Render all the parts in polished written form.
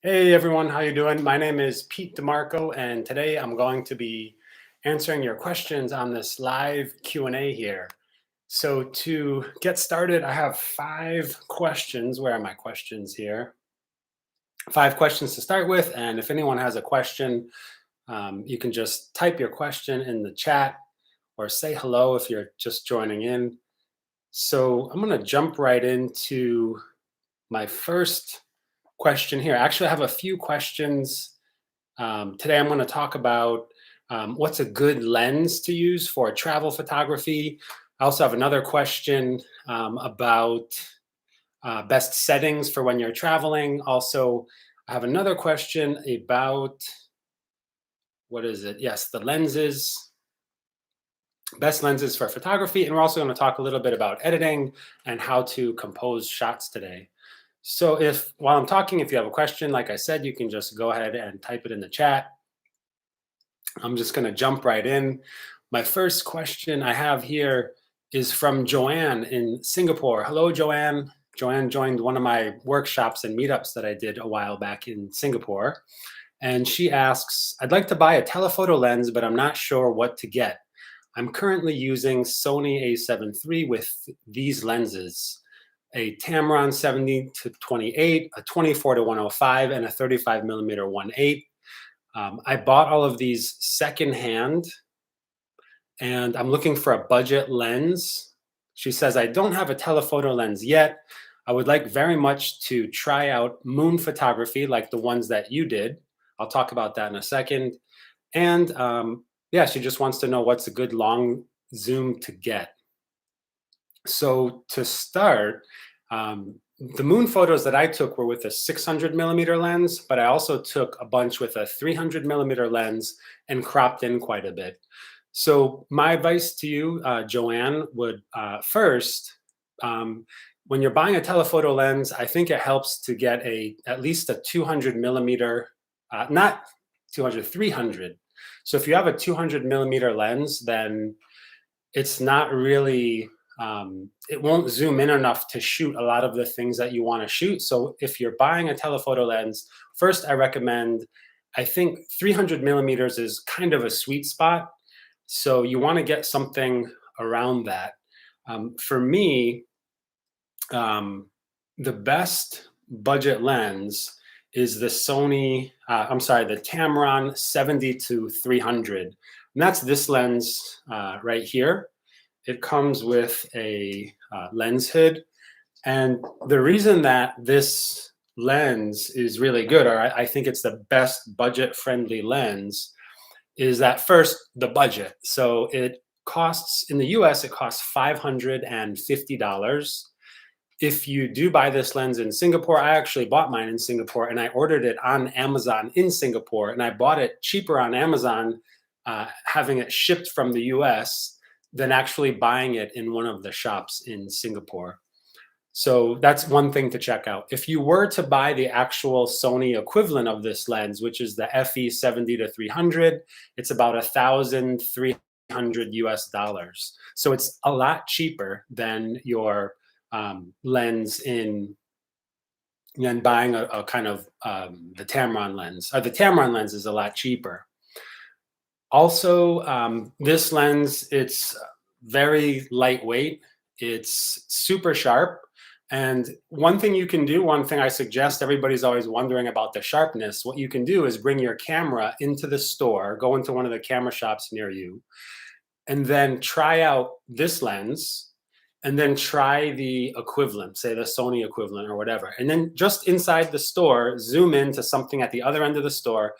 Hey everyone, how you doing? My name is Pete DeMarco, and today I'm going to be answering your questions on this live Q&A here. So to get started, I have 5 questions. Where are my questions here? 5 questions to start with, and if anyone has a question, you can just type your question in the chat or say hello if you're just joining in. So I'm going to jump right into my first question here. Actually, I have a few questions. Today, I'm going to talk about what's a good lens to use for travel photography. I also have another question about best settings for when you're traveling. Also, I have another question about what is it? Yes, the lenses, best lenses for photography. And we're also going to talk a little bit about editing and how to compose shots today. So if while I'm talking, if you have a question, like I said, you can just go ahead and type it in the chat. I'm just going to jump right in. My first question I have here is from Joanne in Singapore. Hello, Joanne. Joanne joined one of my workshops and meetups that I did a while back in Singapore. And she asks, I'd like to buy a telephoto lens, but I'm not sure what to get. I'm currently using Sony A7 III with these lenses, a Tamron 70 to 28, a 24 to 105, and a 35 millimeter 1.8. I bought all of these secondhand, and I'm looking for a budget lens. She says, I don't have a telephoto lens yet. I would like very much to try out moon photography like the ones that you did. I'll talk about that in a second. And yeah, she just wants to know what's a good long zoom to get. So to start, the moon photos that I took were with a 600 millimeter lens, but I also took a bunch with a 300 millimeter lens and cropped in quite a bit. So my advice to you, Joanne, would first, when you're buying a telephoto lens, I think it helps to get at least a 200 millimeter, not 200, 300. So if you have a 200 millimeter lens, then it's not really it won't zoom in enough to shoot a lot of the things that you want to shoot. So if you're buying a telephoto lens, first I recommend, I think 300 millimeters is kind of a sweet spot. So you want to get something around that. For me, the best budget lens is the the Tamron 70 to 300. And that's this lens right here. It comes with a lens hood. And the reason that this lens is really good, or I think it's the best budget friendly lens, is that first, the budget. So it costs, in the US, it costs $550. If you do buy this lens in Singapore, I actually bought mine in Singapore and I ordered it on Amazon in Singapore, and I bought it cheaper on Amazon, having it shipped from the US than actually buying it in one of the shops in Singapore. So that's one thing to check out. If you were to buy the actual Sony equivalent of this lens, which is the FE 70 to 300, it's about $1,300 US. So it's a lot cheaper than your lens than buying a kind of the Tamron lens. The Tamron lens is a lot cheaper. Also, this lens, it's very lightweight. It's super sharp. And one thing you can do, one thing I suggest, everybody's always wondering about the sharpness. What you can do is bring your camera into the store, go into one of the camera shops near you, and then try out this lens, and then try the equivalent, say the Sony equivalent or whatever. And then just inside the store, zoom into something at the other end of the store,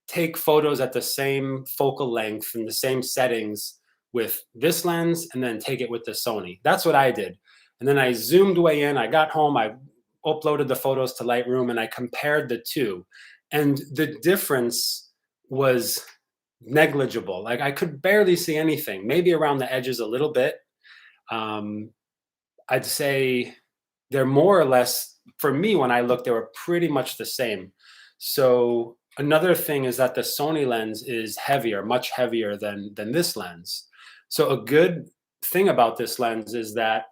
take photos at the same focal length and the same settings with this lens, and then take it with the Sony. That's what I did. And then I zoomed way in. I got home, I uploaded the photos to Lightroom, and I compared the two. And the difference was negligible. Like I could barely see anything, maybe around the edges a little bit. I'd say they're more or less, for me, when I looked, they were pretty much the same. So another thing is that the Sony lens is heavier, much heavier than this lens. So a good thing about this lens is that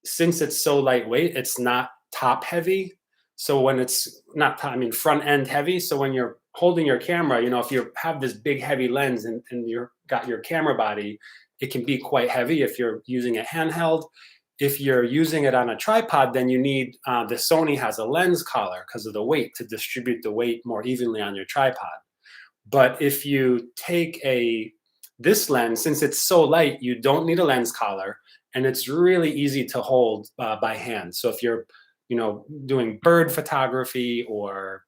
since it's so lightweight, it's not top heavy. So when it's not, I mean, front end heavy. So when you're holding your camera, if you have this big heavy lens and you're got your camera body, it can be quite heavy if you're using it handheld. If you're using it on a tripod, then you need the Sony has a lens collar because of the weight to distribute the weight more evenly on your tripod. But if you take this lens, since it's so light, you don't need a lens collar, and it's really easy to hold by hand. So if you're, doing bird photography or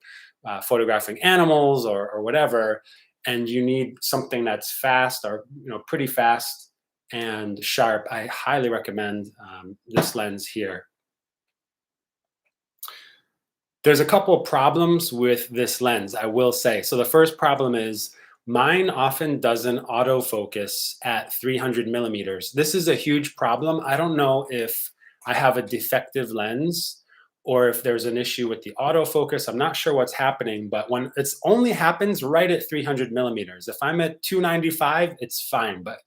photographing animals or whatever, and you need something that's fast or pretty fast and sharp, I highly recommend this lens here. There's a couple of problems with this lens, I will say. So the first problem is mine often doesn't autofocus at 300 millimeters. This is a huge problem. I don't know if I have a defective lens or if there's an issue with the autofocus. I'm not sure what's happening, but when it's only happens right at 300 millimeters. If I'm at 295, it's fine. But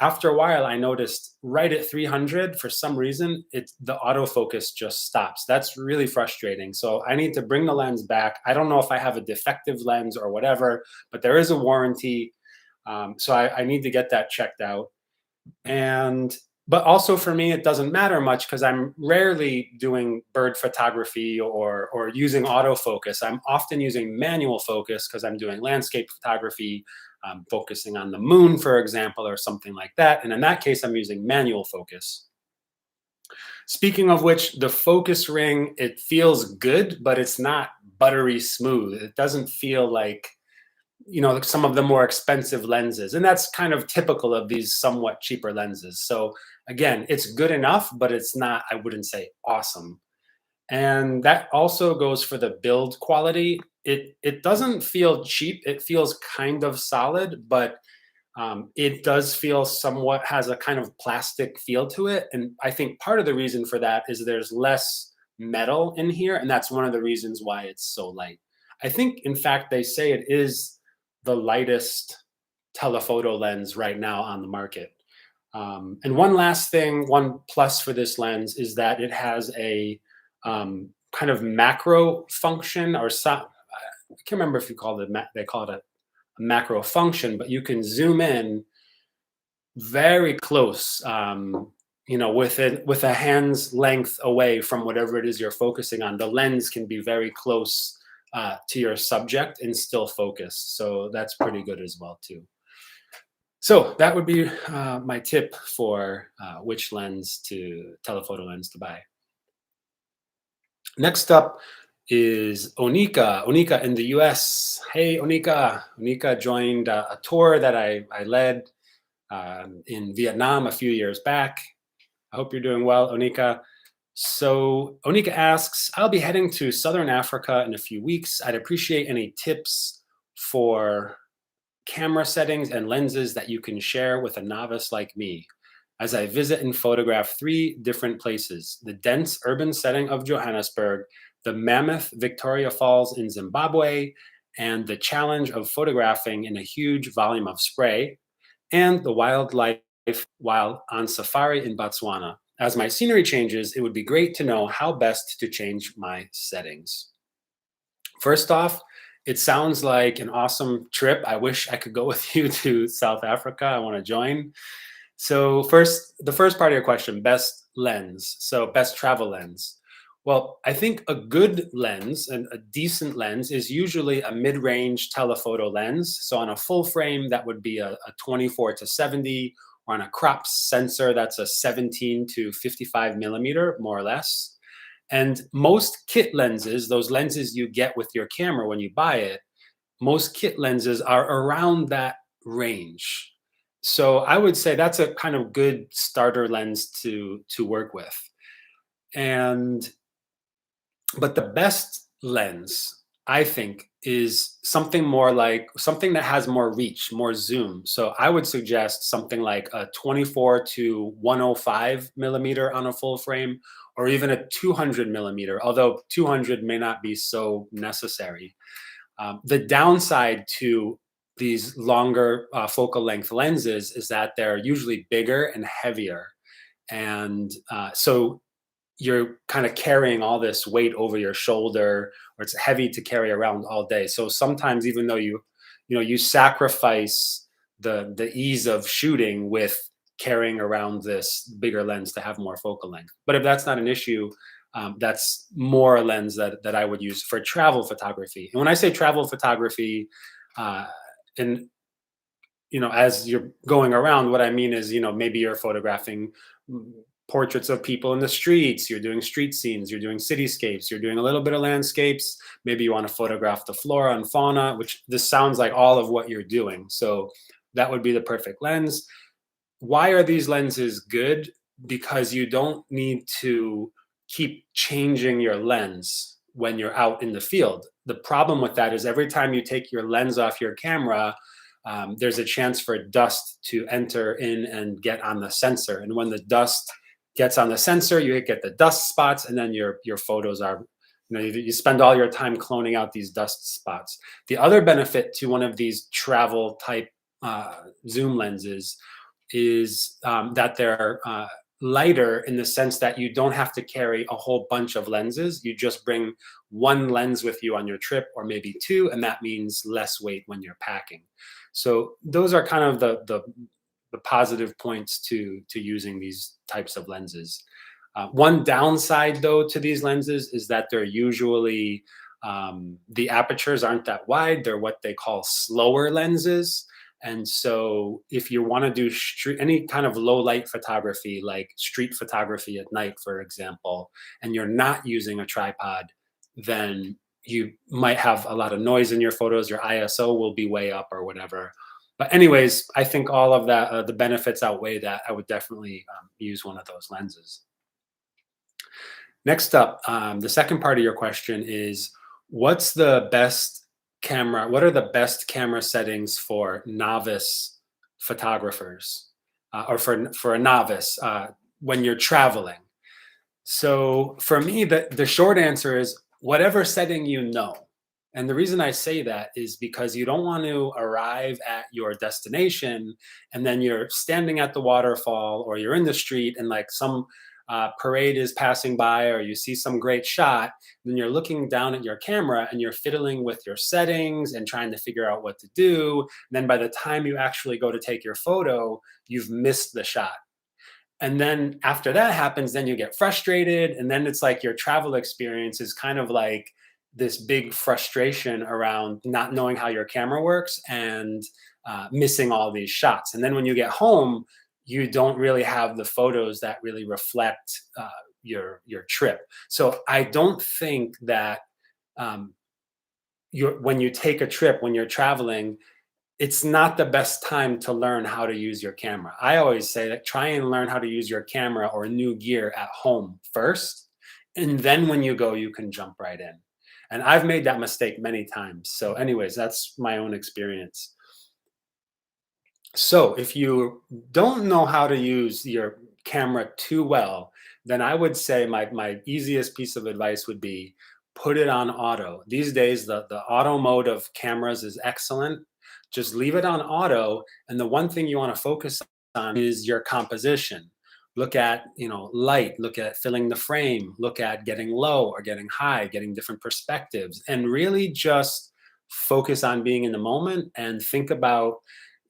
after a while, I noticed right at 300, for some reason, the autofocus just stops. That's really frustrating. So I need to bring the lens back. I don't know if I have a defective lens or whatever, but there is a warranty. So I need to get that checked out. But also for me, it doesn't matter much because I'm rarely doing bird photography or using autofocus. I'm often using manual focus because I'm doing landscape photography, focusing on the moon, for example, or something like that. And in that case, I'm using manual focus. Speaking of which, the focus ring, it feels good, but it's not buttery smooth. It doesn't feel like some of the more expensive lenses, and that's kind of typical of these somewhat cheaper lenses. So again, it's good enough, but it's not, I wouldn't say, awesome. And that also goes for the build quality. It doesn't feel cheap. It feels kind of solid, but it does feel somewhat, has a kind of plastic feel to it. And I think part of the reason for that is there's less metal in here, and that's one of the reasons why it's so light. I think, in fact, they say it is the lightest telephoto lens right now on the market. And one last thing, one plus for this lens is that it has a kind of macro function, or I can't remember if they call it a macro function, but you can zoom in very close, with a hand's length away from whatever it is you're focusing on. The lens can be very close to your subject and still focus. So that's pretty good as well too. So that would be my tip for which telephoto lens to buy. Next up is Onika. Onika in the US. Hey, Onika. Onika joined a tour that I led in Vietnam a few years back. I hope you're doing well, Onika. So Onika asks, I'll be heading to Southern Africa in a few weeks. I'd appreciate any tips for camera settings and lenses that you can share with a novice like me as I visit and photograph 3 different places: the dense urban setting of Johannesburg, the mammoth Victoria Falls in Zimbabwe, and the challenge of photographing in a huge volume of spray, and the wildlife while on safari in Botswana. As my scenery changes, it would be great to know how best to change my settings. First off, it sounds like an awesome trip. I wish I could go with you to South Africa. I want to join. So the first part of your question, best lens. So best travel lens. Well, I think a good lens and a decent lens is usually a mid-range telephoto lens. So on a full frame, that would be a 24 to 70, or on a crop sensor, that's a 17 to 55 millimeter, more or less. And most kit lenses, those lenses you get with your camera when you buy it, most kit lenses are around that range. So I would say that's a kind of good starter lens to work with. But the best lens, I think, is something that has more reach, more zoom. So I would suggest something like a 24 to 105 millimeter on a full frame, or even a 200 millimeter, although 200 may not be so necessary. The downside to these longer focal length lenses is that they're usually bigger and heavier. And so you're kind of carrying all this weight over your shoulder, or it's heavy to carry around all day. So sometimes, even though you sacrifice the ease of shooting with carrying around this bigger lens to have more focal length. But if that's not an issue, that's more a lens that I would use for travel photography. And when I say travel photography, uh, and as you're going around, what I mean is, maybe you're photographing mm, portraits of people in the streets, you're doing street scenes, you're doing cityscapes, you're doing a little bit of landscapes. Maybe you want to photograph the flora and fauna, which this sounds like all of what you're doing. So that would be the perfect lens. Why are these lenses good? Because you don't need to keep changing your lens when you're out in the field. The problem with that is every time you take your lens off your camera, there's a chance for dust to enter in and get on the sensor. And when the dust gets on the sensor, you get the dust spots, and then your photos are, you spend all your time cloning out these dust spots. The other benefit to one of these travel type zoom lenses is that they're lighter, in the sense that you don't have to carry a whole bunch of lenses. You just bring one lens with you on your trip, or maybe two, and that means less weight when you're packing. So those are kind of the positive points to using these types of lenses. One downside, though, to these lenses is that they're usually the apertures aren't that wide. They're what they call slower lenses. And so, if you want to do any kind of low light photography, like street photography at night, for example, and you're not using a tripod, then you might have a lot of noise in your photos. Your ISO will be way up or whatever. But anyways, I think all of that, the benefits outweigh that. I would definitely use one of those lenses. Next up, the second part of your question is, what's the best camera? What are the best camera settings for novice photographers, or for a novice when you're traveling? So for me, the short answer is whatever setting you know. And the reason I say that is because you don't want to arrive at your destination and then you're standing at the waterfall, or you're in the street and like some parade is passing by, or you see some great shot. Then you're looking down at your camera and you're fiddling with your settings and trying to figure out what to do. And then by the time you actually go to take your photo, you've missed the shot. And then after that happens, then you get frustrated. And then it's like your travel experience is kind of like this big frustration around not knowing how your camera works, and missing all these shots. And then when you get home, you don't really have the photos that really reflect your trip. So I don't think that um, when you take a trip, when you're traveling, it's not the best time to learn how to use your camera. I always say that try and learn how to use your camera or new gear at home first. And then when you go, you can jump right in. And I've made that mistake many times. So, anyways, that's my own experience. So, if you don't know how to use your camera too well, then I would say my easiest piece of advice would be put it on auto. These days, the auto mode of cameras is excellent. Just leave it on auto. And the one thing you want to focus on is your composition. Look at, light, look at filling the frame, look at getting low or getting high, getting different perspectives, and really just focus on being in the moment and think about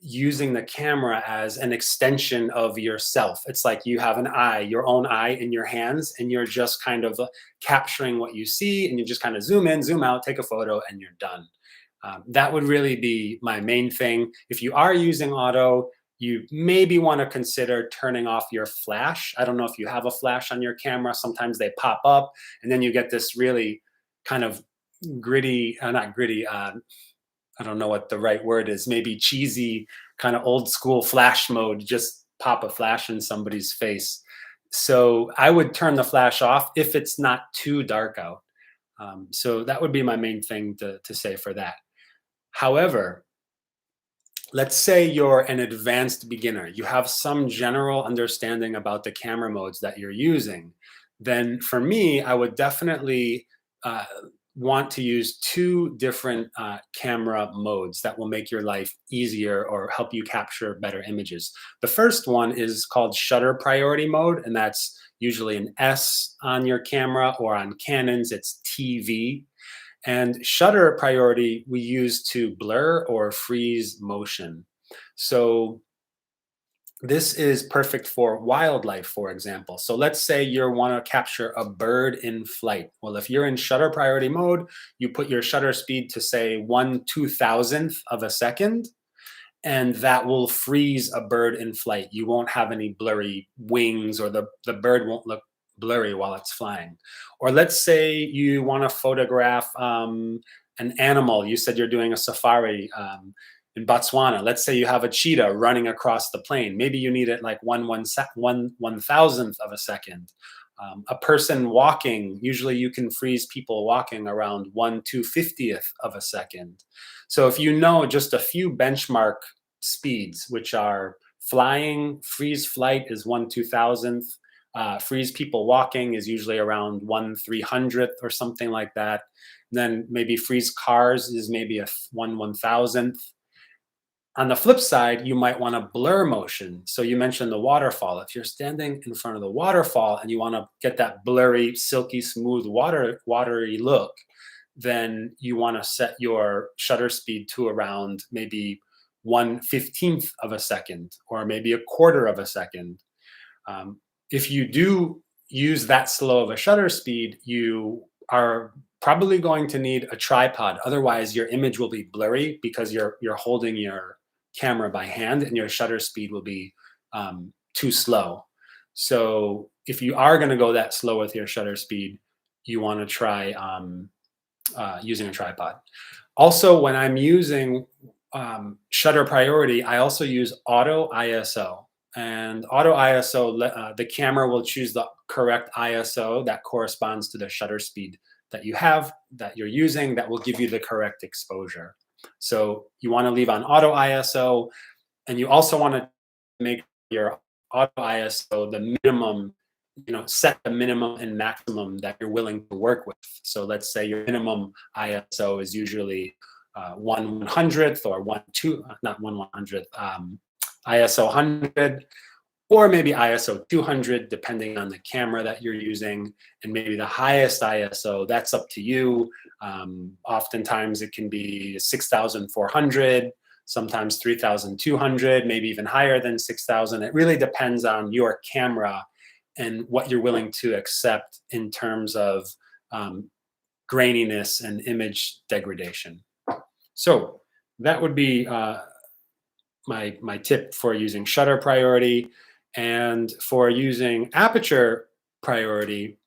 using the camera as an extension of yourself. It's like you have an eye, your own eye in your hands, and you're just kind of capturing what you see, and you just kind of zoom in, zoom out, take a photo, and you're done. That would really be my main thing. If you are using auto, you maybe want to consider turning off your flash. I don't know if you have a flash on your camera. Sometimes they pop up, and then you get this really kind of gritty, not gritty, I don't know what the right word is, maybe cheesy, kind of old school flash mode, just pop a flash in somebody's face. So I would turn the flash off if it's not too dark out. So that would be my main thing to say for that. However, let's say you're an advanced beginner, you have some general understanding about the camera modes that you're using. Then for me, I would definitely uh, want to use two different camera modes that will make your life easier or help you capture better images. The first one is called shutter priority mode, and that's usually an S on your camera, or on Canons, it's TV. And shutter priority we use to blur or freeze motion. So this is perfect for wildlife, for example. So let's say you want to capture a bird in flight. Well, if you're in shutter priority mode, you put your shutter speed to say 1/2000th of a second, and that will freeze a bird in flight. You won't have any blurry wings, or the bird won't look blurry while it's flying. Or let's say you want to photograph an animal. You said you're doing a safari in Botswana. Let's say you have a cheetah running across the plain. Maybe you need it like 1/1000th of a second. A person walking, usually you can freeze people walking around 1/250th of a second. So if you know just a few benchmark speeds, which are flying, freeze flight is 1/2000th, freeze people walking is usually around 1/300th or something like that. Then maybe freeze cars is maybe a 1/1000th. On the flip side, you might want to blur motion. So you mentioned the waterfall. If you're standing in front of the waterfall and you want to get that blurry, silky smooth watery look, then you want to set your shutter speed to around maybe 1/15th of a second, or maybe a quarter of a second. If you do use that slow of a shutter speed, you are probably going to need a tripod. Otherwise, your image will be blurry because you're holding your camera by hand, and your shutter speed will be too slow. So if you are going to go that slow with your shutter speed, you want to try using a tripod. Also, when I'm using shutter priority, I also use auto ISO. And auto ISO, the camera will choose the correct ISO that corresponds to the shutter speed that you have, that you're using, that will give you the correct exposure. So you want to leave on auto ISO, and you also want to make your auto ISO the minimum, set the minimum and maximum that you're willing to work with. So let's say your minimum ISO is usually 1/100th, or not 1/100th, ISO 100, or maybe ISO 200, depending on the camera that you're using. And maybe the highest ISO, that's up to you. Oftentimes it can be 6,400, sometimes 3,200, maybe even higher than 6,000. It really depends on your camera and what you're willing to accept in terms of graininess and image degradation. So that would be my tip for using shutter priority. And for using aperture priority,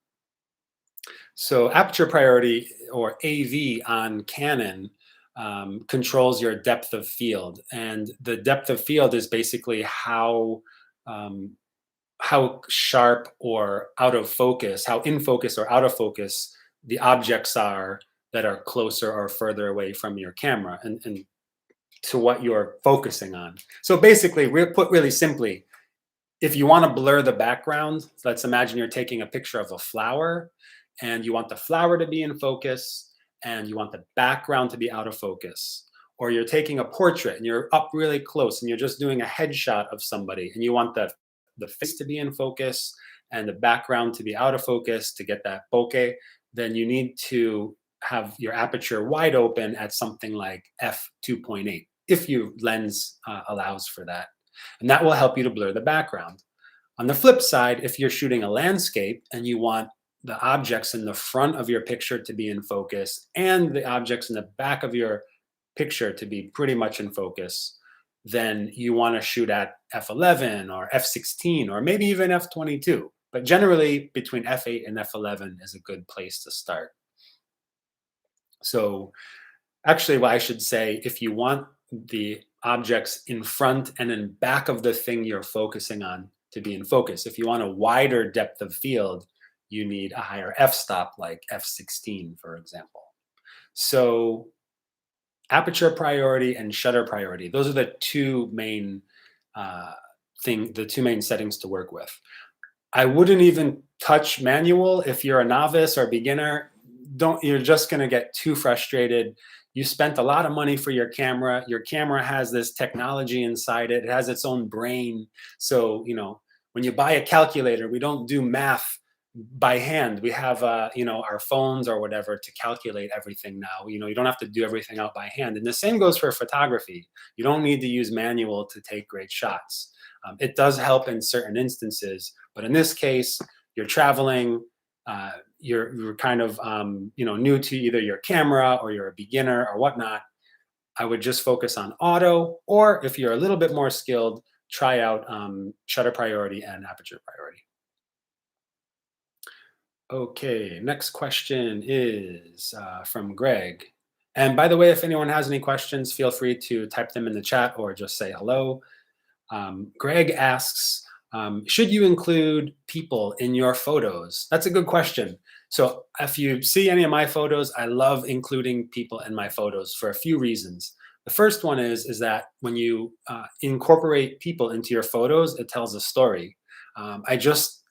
so aperture priority, or AV on Canon, controls your depth of field. And the depth of field is basically how sharp or out of focus, how in focus or out of focus the objects are that are closer or further away from your camera, and to what you're focusing on. So basically, put really simply, if you want to blur the background, let's imagine you're taking a picture of a flower, and you want the flower to be in focus, and you want the background to be out of focus. Or you're taking a portrait and you're up really close and you're just doing a headshot of somebody, and you want the face to be in focus and the background to be out of focus to get that bokeh, then you need to have your aperture wide open at something like f2.8, if your lens allows for that. And that will help you to blur the background. On the flip side, if you're shooting a landscape and you want the objects in the front of your picture to be in focus and the objects in the back of your picture to be pretty much in focus, then you want to shoot at f11 or f16 or maybe even f22. But generally, between f8 and f11 is a good place to start. So actually, what I should say, if you want the objects in front and in back of the thing you're focusing on to be in focus, if you want a wider depth of field, you need a higher f-stop, like f16, for example. So aperture priority and shutter priority, those are the two main settings to work with. I wouldn't even touch manual if you're a novice or beginner. don't, you're just going to get too frustrated. You spent a lot of money for your camera. Your camera has this technology inside it. It has its own brain. So, when you buy a calculator, we don't do math by hand. We have, our phones or whatever to calculate everything now. You don't have to do everything out by hand. And the same goes for photography. You don't need to use manual to take great shots. It does help in certain instances, but in this case, you're traveling, you're kind of new to either your camera or you're a beginner or whatnot. I would just focus on auto, or if you're a little bit more skilled, try out shutter priority and aperture priority. Okay, next question is from Greg. And by the way, if anyone has any questions, feel free to type them in the chat or just say hello. Greg asks, should you include people in your photos? That's a good question. So if you see any of my photos, I love including people in my photos for a few reasons. The first one is that when you incorporate people into your photos, it tells a story. I just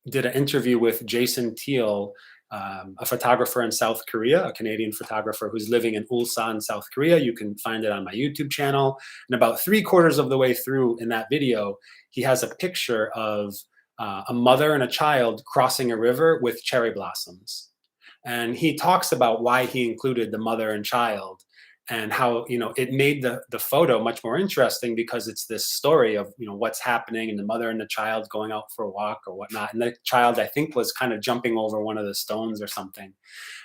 did an interview with Jason Teal, a photographer in South Korea, a Canadian photographer who's living in Ulsan, South Korea. You can find it on my YouTube channel. And about 3/4 of the way through in that video, he has a picture of a mother and a child crossing a river with cherry blossoms. And he talks about why he included the mother and child, and how it made the photo much more interesting because it's this story of what's happening, and the mother and the child going out for a walk or whatnot, and the child, I think, was kind of jumping over one of the stones or something,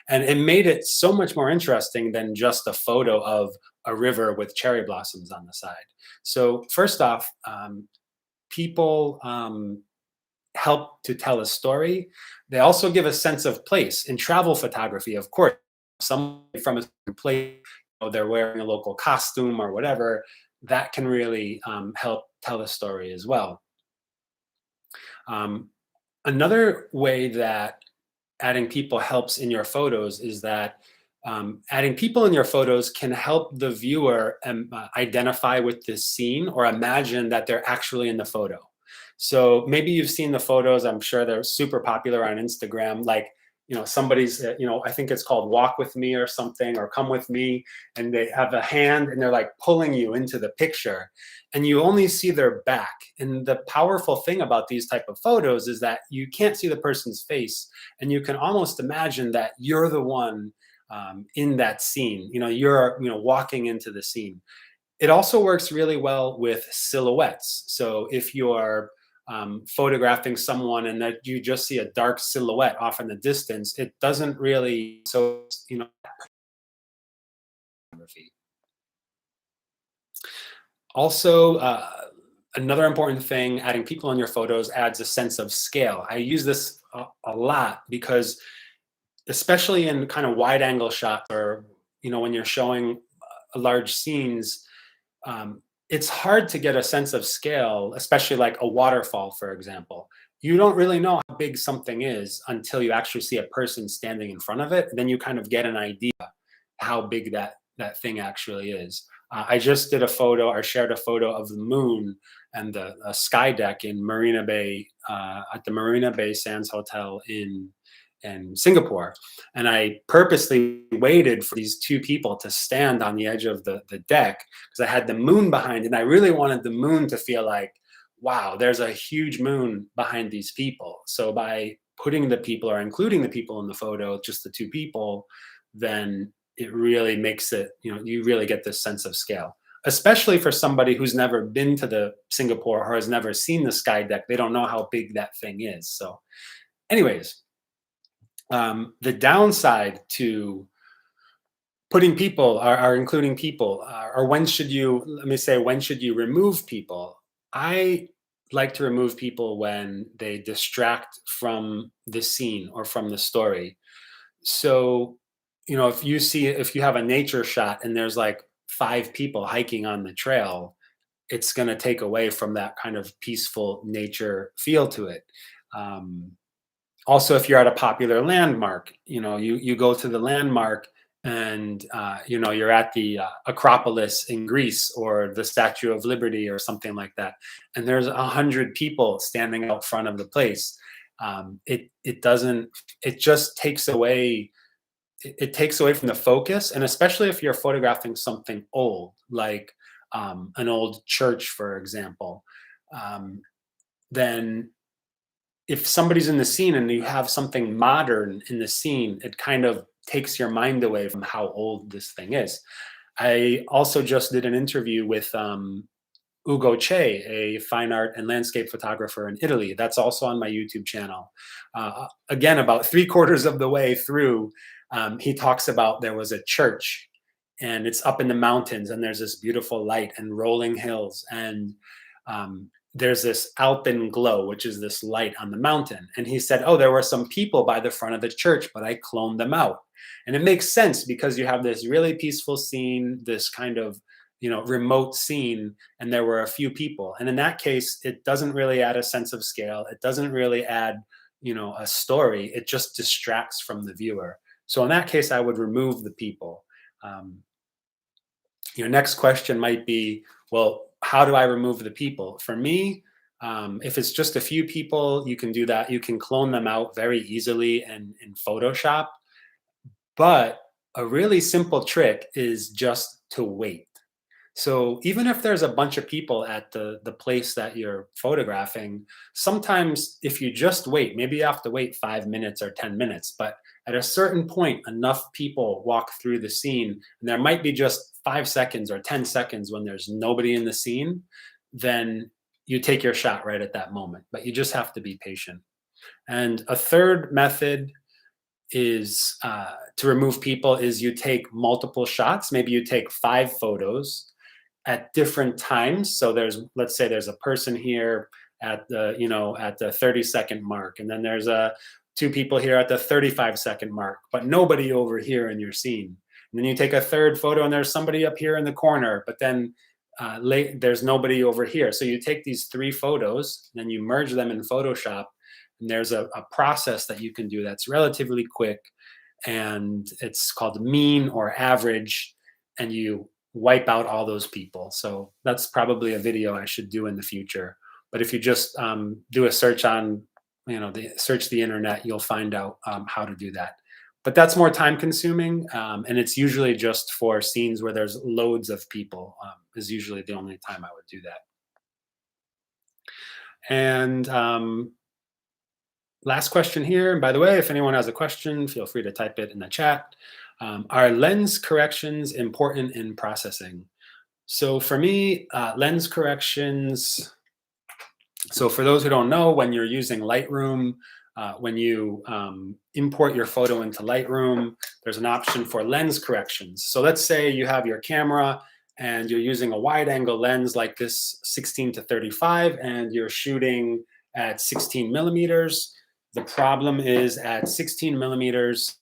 and it made it so much more interesting than just a photo of a river with cherry blossoms on the side. So first off, people help to tell a story. They also give a sense of place. In travel photography, of course, someone from a certain place, they're wearing a local costume or whatever, that can really help tell a story as well. Another way that adding people helps in your photos is that adding people in your photos can help the viewer identify with this scene or imagine that they're actually in the photo. So maybe you've seen the photos. I'm sure they're super popular on Instagram. Like, somebody's, I think it's called Walk With Me or something, or Come With Me. And they have a hand and they're like pulling you into the picture, and you only see their back. And the powerful thing about these type of photos is that you can't see the person's face, and you can almost imagine that you're the one in that scene. You're, walking into the scene. It also works really well with silhouettes. So if you're photographing someone and that you just see a dark silhouette off in the distance, it doesn't really, so, photography. Also, another important thing, adding people in your photos adds a sense of scale. I use this a lot because, especially in kind of wide angle shots, or when you're showing large scenes, it's hard to get a sense of scale, especially like a waterfall, for example. You don't really know how big something is until you actually see a person standing in front of it. Then you kind of get an idea how big that thing actually is. I just did a photo, or shared a photo of the moon and the sky deck in Marina Bay, at the Marina Bay Sands Hotel in Singapore. And I purposely waited for these two people to stand on the edge of the deck, because I had the moon behind, and I really wanted the moon to feel like, wow, there's a huge moon behind these people. So by putting the people, or including the people in the photo, just the two people, then it really makes it, you really get this sense of scale. Especially for somebody who's never been to the Singapore or has never seen the sky deck, they don't know how big that thing is. So anyways, the downside to putting people, or including people, or when should you remove people? I like to remove people when they distract from the scene or from the story. So, if you have a nature shot and there's like 5 people hiking on the trail, it's going to take away from that kind of peaceful nature feel to it. Also, if you're at a popular landmark, you go to the landmark, and you're at the Acropolis in Greece, or the Statue of Liberty or something like that, and there's 100 people standing out front of the place. it doesn't, it just takes away, it takes away from the focus. And especially if you're photographing something old, like an old church, for example, um, then if somebody's in the scene and you have something modern in the scene, it kind of takes your mind away from how old this thing is. I also just did an interview with Ugo Che, a fine art and landscape photographer in Italy. That's also on my YouTube channel. Again, about three-quarters of the way through, he talks about there was a church and it's up in the mountains and there's this beautiful light and rolling hills. And there's this alpenglow, which is this light on the mountain. And he said, oh, there were some people by the front of the church, but I cloned them out. And it makes sense because you have this really peaceful scene, this kind of, remote scene, and there were a few people. And in that case, it doesn't really add a sense of scale. It doesn't really add, a story. It just distracts from the viewer. So in that case, I would remove the people. Your next question might be, well, how do I remove the people? For me, if it's just a few people, you can do that. You can clone them out very easily in Photoshop. But a really simple trick is just to wait. So even if there's a bunch of people at the place that you're photographing, sometimes if you just wait, maybe you have to wait 5 minutes or 10 minutes, but at a certain point, enough people walk through the scene, and there might be just 5 seconds or 10 seconds when there's nobody in the scene, then you take your shot right at that moment. But you just have to be patient. And a third method is to remove people is you take multiple shots. Maybe you take 5 photos at different times. So let's say there's a person here at the 30-second mark, and then there's two people here at the 35-second mark, but nobody over here in your scene. And then you take a third photo and there's somebody up here in the corner, but then there's nobody over here. So you take these 3 photos, then you merge them in Photoshop, and there's a process that you can do that's relatively quick, and it's called mean or average, and you wipe out all those people. So that's probably a video I should do in the future. But if you just do a search on, search the internet, you'll find out how to do that. But that's more time consuming, and it's usually just for scenes where there's loads of people, is usually the only time I would do that. And last question here. And by the way, if anyone has a question, feel free to type it in the chat. Are lens corrections important in processing? So for me, lens corrections, so for those who don't know, when you're using Lightroom, when you import your photo into Lightroom, there's an option for lens corrections. So let's say you have your camera and you're using a wide angle lens like this 16-35, and you're shooting at 16 millimeters. The problem is at 16 millimeters,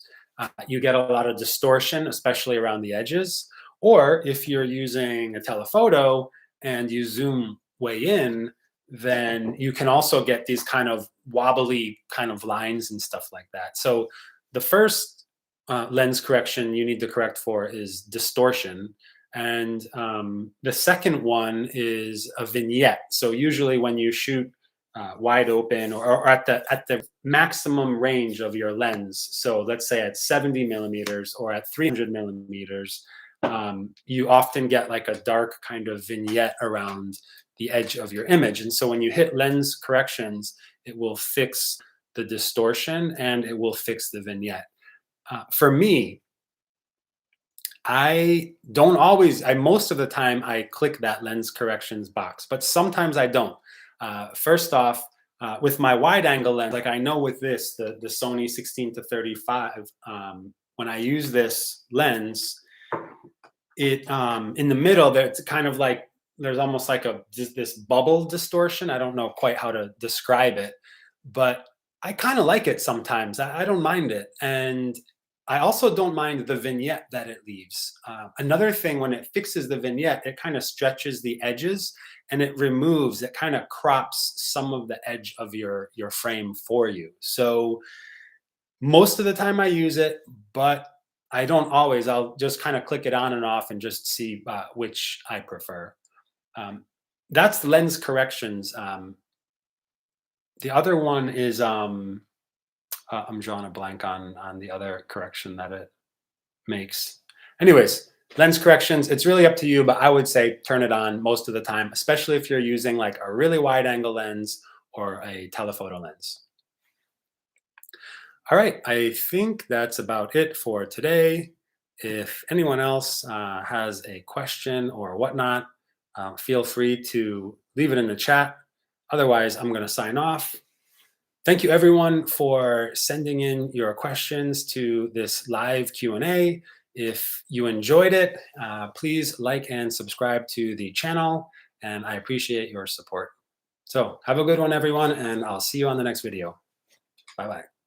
you get a lot of distortion, especially around the edges. Or if you're using a telephoto and you zoom way in, then you can also get these kind of wobbly kind of lines and stuff like that. So the first lens correction you need to correct for is distortion. And the second one is a vignette. So usually when you shoot wide open or at the maximum range of your lens, so let's say at 70 millimeters or at 300 millimeters, you often get like a dark kind of vignette around the edge of your image. And so when you hit lens corrections, it will fix the distortion and it will fix the vignette. For me, I don't always, most of the time I click that lens corrections box, but sometimes I don't. First off, with my wide angle lens, like I know with this, the Sony 16-35, when I use this lens, it in the middle there, it's kind of like, there's almost like this bubble distortion. I don't know quite how to describe it, but I kind of like it sometimes. I don't mind it. And I also don't mind the vignette that it leaves. Another thing, when it fixes the vignette, it kind of stretches the edges and it kind of crops some of the edge of your frame for you. So most of the time I use it, but I don't always. I'll just kind of click it on and off and just see which I prefer. That's lens corrections. The other one is, I'm drawing a blank on the other correction that it makes. Anyways, lens corrections, it's really up to you, but I would say turn it on most of the time, especially if you're using like a really wide angle lens or a telephoto lens. All right, I think that's about it for today. If anyone else has a question or whatnot, feel free to leave it in the chat. Otherwise, I'm going to sign off. Thank you everyone for sending in your questions to this live Q&A. If you enjoyed it, please like and subscribe to the channel, and I appreciate your support. So have a good one, everyone, and I'll see you on the next video. Bye-bye.